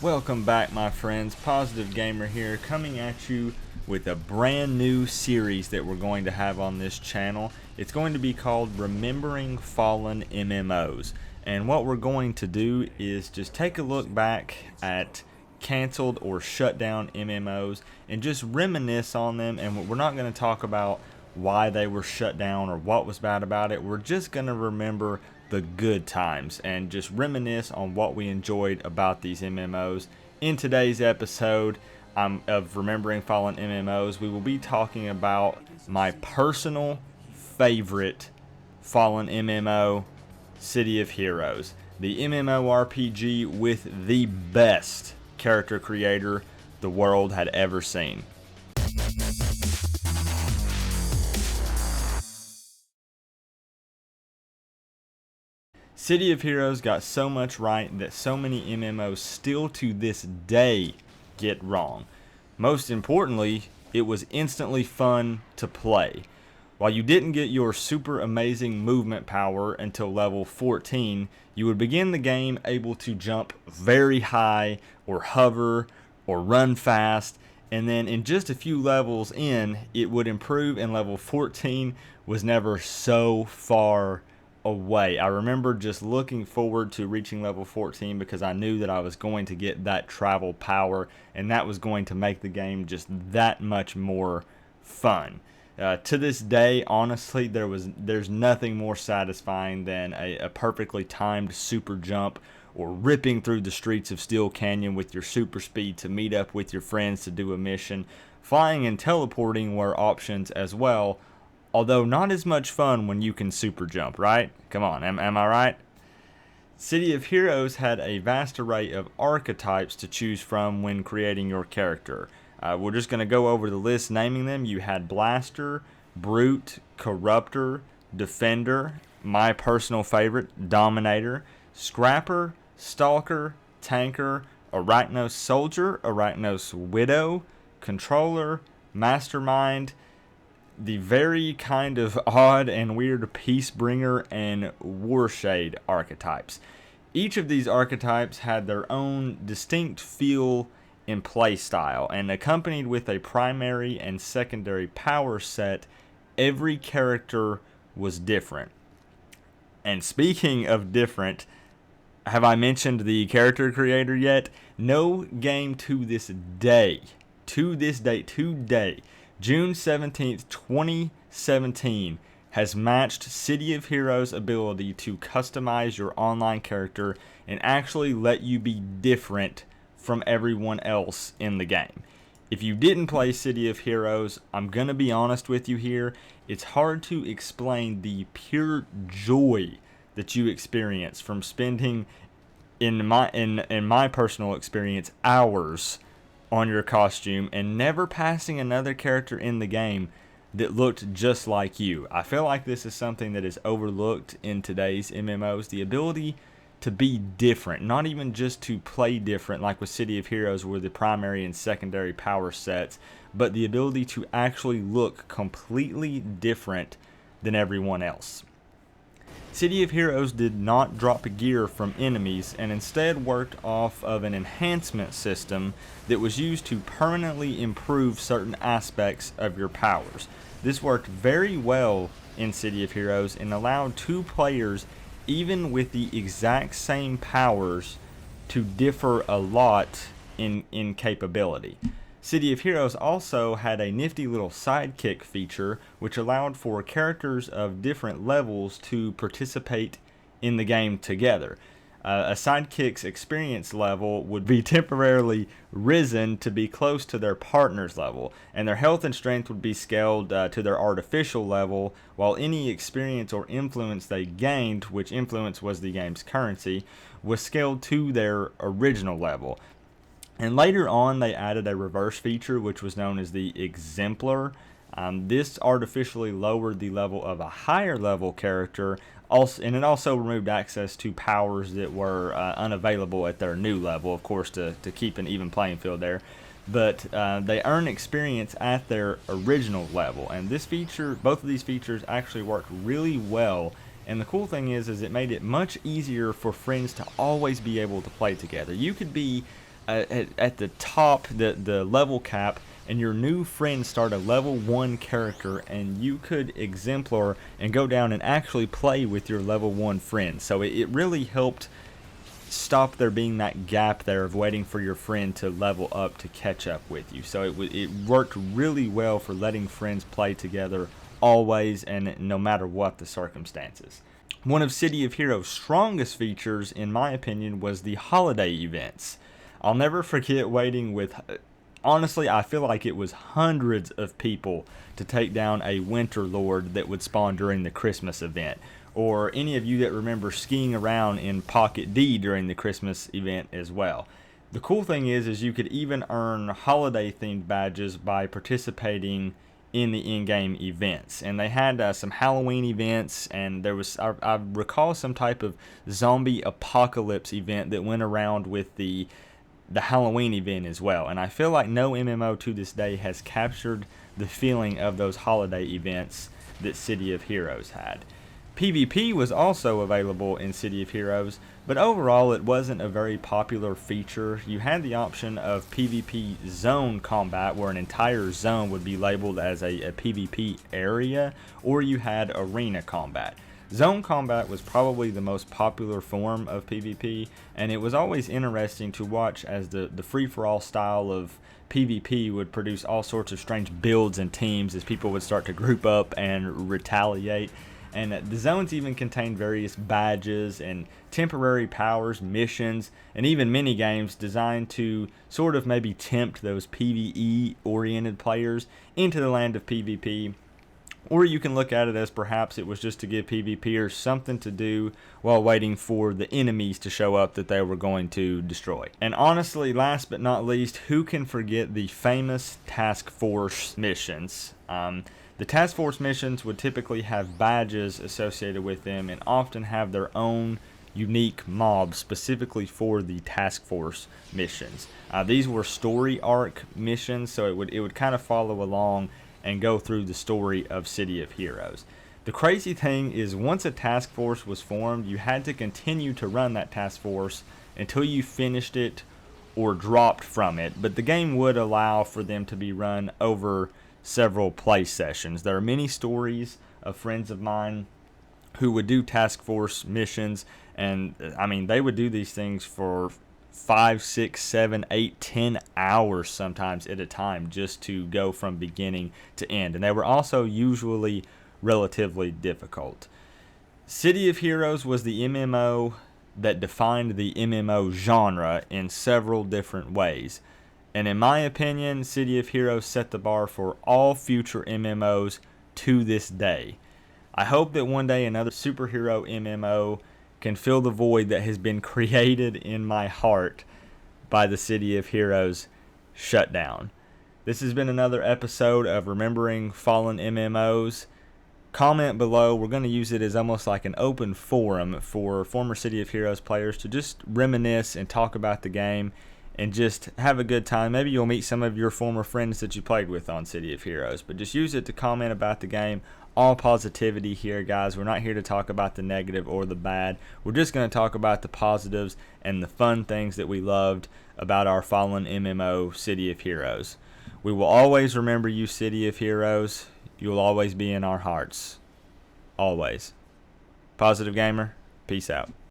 Welcome back, my friends. Positive Gamer here, coming at you with a brand new series that we're going to have on this channel. It's going to be called Remembering Fallen MMOs. And what we're going to do is just take a look back at canceled or shut down MMOs and just reminisce on them. And we're not going to talk about why they were shut down or what was bad about it. We're just going to remember the good times and just reminisce on what we enjoyed about these MMOs. In today's episode of Remembering Fallen MMOs, we will be talking about my personal favorite Fallen MMO, City of Heroes, the MMORPG with the best character creator the world had ever seen. City of Heroes got so much right that so many MMOs still to this day get wrong. Most importantly, it was instantly fun to play. While you didn't get your super amazing movement power until level 14, you would begin the game able to jump very high or hover or run fast, and then in just a few levels in, it would improve, and level 14 was never so far away. I remember just looking forward to reaching level 14 because I knew that I was going to get that travel power, and that was going to make the game just that much more fun. To this day, honestly, there's nothing more satisfying than a perfectly timed super jump, or ripping through the streets of Steel Canyon with your super speed to meet up with your friends to do a mission. Flying and teleporting were options as well, although not as much fun when you can super jump, right? Come on, am I right? City of Heroes had a vast array of archetypes to choose from when creating your character. We're just going to go over the list naming them. You had Blaster, Brute, Corruptor, Defender, my personal favorite, Dominator, Scrapper, Stalker, Tanker, Arachnos Soldier, Arachnos Widow, Controller, Mastermind, the very kind of odd and weird Peacebringer and Warshade archetypes. Each of these archetypes had their own distinct feel and play style, and accompanied with a primary and secondary power set, every character was different. And speaking of different, have I mentioned the character creator yet? No game to this day, June 17th, 2017, has matched City of Heroes' ability to customize your online character and actually let you be different from everyone else in the game. If you didn't play City of Heroes, I'm going to be honest with you here, it's hard to explain the pure joy that you experience from spending, in my personal experience, hours on your costume and never passing another character in the game that looked just like you. I feel like this is something that is overlooked in today's MMOs, the ability to be different, not even just to play different like with City of Heroes where the primary and secondary power sets, but the ability to actually look completely different than everyone else. City of Heroes did not drop gear from enemies and instead worked off of an enhancement system that was used to permanently improve certain aspects of your powers. This worked very well in City of Heroes and allowed two players, even with the exact same powers, to differ a lot in capability. City of Heroes also had a nifty little sidekick feature which allowed for characters of different levels to participate in the game together. A sidekick's experience level would be temporarily risen to be close to their partner's level, and their health and strength would be scaled to their artificial level, while any experience or influence they gained, which influence was the game's currency, was scaled to their original level. And later on, they added a reverse feature, which was known as the Exemplar. This artificially lowered the level of a higher level character, and it also removed access to powers that were unavailable at their new level, of course, to keep an even playing field there. But they earn experience at their original level, and both of these features actually work really well. And the cool thing is it made it much easier for friends to always be able to play together. You could be at the top, the level cap, and your new friends start a level 1 character, and you could exemplar and go down and actually play with your level 1 friends. So it really helped stop there being that gap there of waiting for your friend to level up to catch up with you. So it worked really well for letting friends play together always and no matter what the circumstances. One of City of Heroes' strongest features, in my opinion, was the holiday events. I'll never forget waiting with, honestly, I feel like it was hundreds of people to take down a Winter Lord that would spawn during the Christmas event. Or any of you that remember skiing around in Pocket D during the Christmas event as well. The cool thing is you could even earn holiday-themed badges by participating in the in-game events, and they had some Halloween events, and there was I recall some type of zombie apocalypse event that went around with the Halloween event as well. And I feel like no MMO to this day has captured the feeling of those holiday events that City of Heroes had. PvP was also available in City of Heroes, but overall it wasn't a very popular feature. You had the option of PvP zone combat, where an entire zone would be labeled as a PvP area, or you had arena combat. Zone combat was probably the most popular form of PvP, and it was always interesting to watch as the free-for-all style of PvP would produce all sorts of strange builds and teams as people would start to group up and retaliate. And the zones even contained various badges and temporary powers, missions, and even mini games designed to sort of maybe tempt those PvE-oriented players into the land of PvP. Or you can look at it as perhaps it was just to give PvPers something to do while waiting for the enemies to show up that they were going to destroy. And honestly, last but not least, who can forget the famous task force missions? The task force missions would typically have badges associated with them and often have their own unique mobs specifically for the task force missions. These were story arc missions, so it would kind of follow along and go through the story of City of Heroes. The crazy thing is, once a task force was formed, you had to continue to run that task force until you finished it or dropped from it, but the game would allow for them to be run over several play sessions. There are many stories of friends of mine who would do task force missions, and I mean, they would do these things for 5, 6, 7, 8, 10 hours sometimes at a time just to go from beginning to end. And they were also usually relatively difficult. City of Heroes was the MMO that defined the MMO genre in several different ways. And in my opinion, City of Heroes set the bar for all future MMOs to this day. I hope that one day another superhero MMO can fill the void that has been created in my heart by the City of Heroes shutdown. This has been another episode of Remembering Fallen MMOs. Comment below. We're going to use it as almost like an open forum for former City of Heroes players to just reminisce and talk about the game and just have a good time. Maybe you'll meet some of your former friends that you played with on City of Heroes, but just use it to comment about the game. All positivity here, guys. We're not here to talk about the negative or the bad. We're just going to talk about the positives and the fun things that we loved about our fallen MMO, City of Heroes. We will always remember you, City of Heroes. You will always be in our hearts. Always. Positive Gamer, peace out.